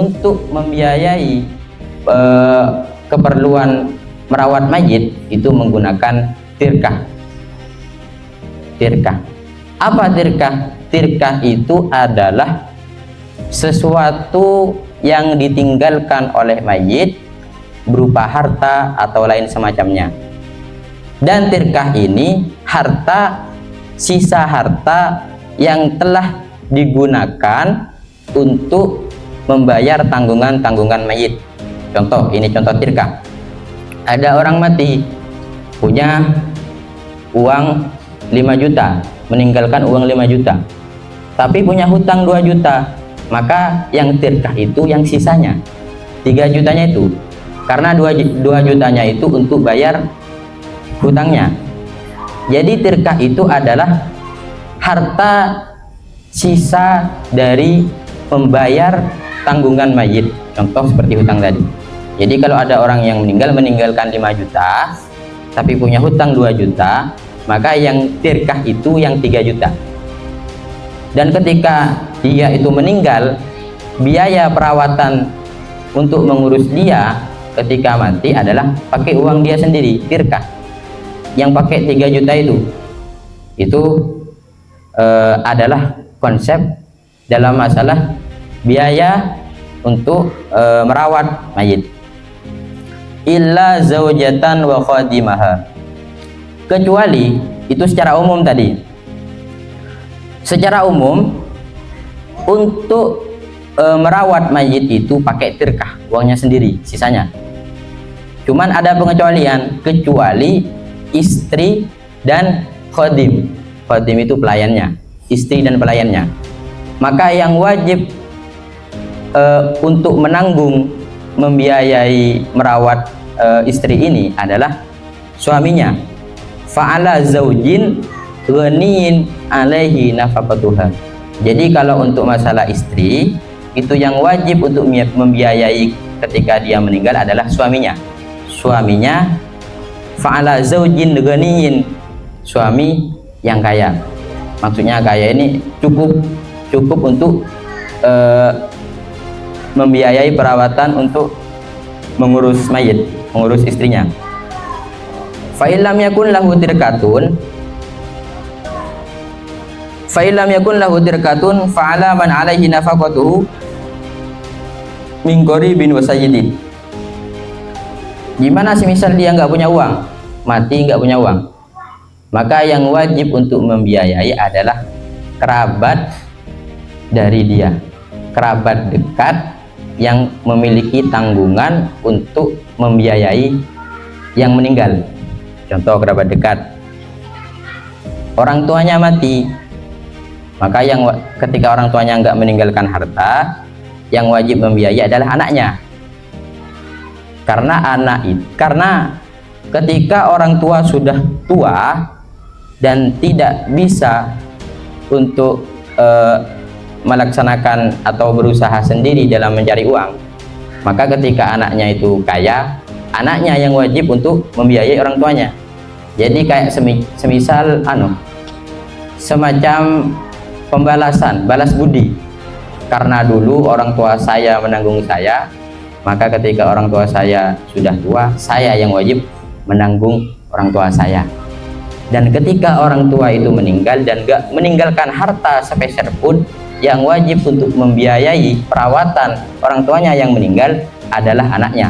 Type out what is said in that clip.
untuk membiayai keperluan merawat mayit itu menggunakan tirkah. Tirkah. Apa tirkah? Tirkah itu adalah sesuatu yang ditinggalkan oleh mayit berupa harta atau lain semacamnya. Dan tirkah ini harta, sisa harta yang telah digunakan untuk membayar tanggungan-tanggungan mayit. Contoh, ini contoh tirkah. Ada orang mati punya uang 5 juta, meninggalkan uang 5 juta, tapi punya hutang 2 juta, maka yang tirkah itu yang sisanya 3 jutanya itu, karena 2 jutanya itu untuk bayar hutangnya. Jadi tirkah itu adalah harta sisa dari membayar tanggungan mayit, contoh seperti hutang tadi. Jadi kalau ada orang yang meninggalkan 5 juta tapi punya hutang 2 juta, maka yang tirkah itu yang 3 juta. Dan ketika dia itu meninggal, biaya perawatan untuk mengurus dia ketika mati adalah pakai uang dia sendiri, tirkah. Yang pakai 3 juta itu adalah konsep dalam masalah biaya untuk merawat mayit. Illa zaujatan wa khadimaha, kecuali itu secara umum tadi. Secara umum untuk merawat mayit itu pakai tirkah, uangnya sendiri, sisanya. Cuman ada pengecualian, kecuali istri dan khadim. Khadim itu pelayannya, istri dan pelayannya. Maka yang wajib untuk menanggung membiayai merawat istri ini adalah suaminya. Fa'ala zaujin ghaniyin alaihi nafaqatuha. Jadi kalau untuk masalah istri, itu yang wajib untuk membiayai ketika dia meninggal adalah suaminya. Suaminya fa'ala zaujin ghaniyin, suami yang kaya. Maksudnya kaya ini cukup untuk membiayai perawatan untuk mengurus mayit, mengurus istrinya. Fa'ilam yakun lahu tirkatun fa'ala man alaihi nafaqatuhu min qaribin wa sayyidin. Gimana semisal dia nggak punya uang, mati nggak punya uang, maka yang wajib untuk membiayai adalah kerabat dari dia, kerabat dekat yang memiliki tanggungan untuk membiayai yang meninggal. Contoh kerabat dekat, orang tuanya mati, maka yang ketika orang tuanya nggak meninggalkan harta, yang wajib membiayai adalah anaknya. Karena ketika orang tua sudah tua dan tidak bisa untuk melaksanakan atau berusaha sendiri dalam mencari uang, maka ketika anaknya itu kaya, anaknya yang wajib untuk membiayai orang tuanya. Jadi kayak semisal semacam pembalasan, balas budi. Karena dulu orang tua saya menanggung saya, maka ketika orang tua saya sudah tua, saya yang wajib menanggung orang tua saya. Dan ketika orang tua itu meninggal dan gak meninggalkan harta sepeser pun, yang wajib untuk membiayai perawatan orang tuanya yang meninggal adalah anaknya.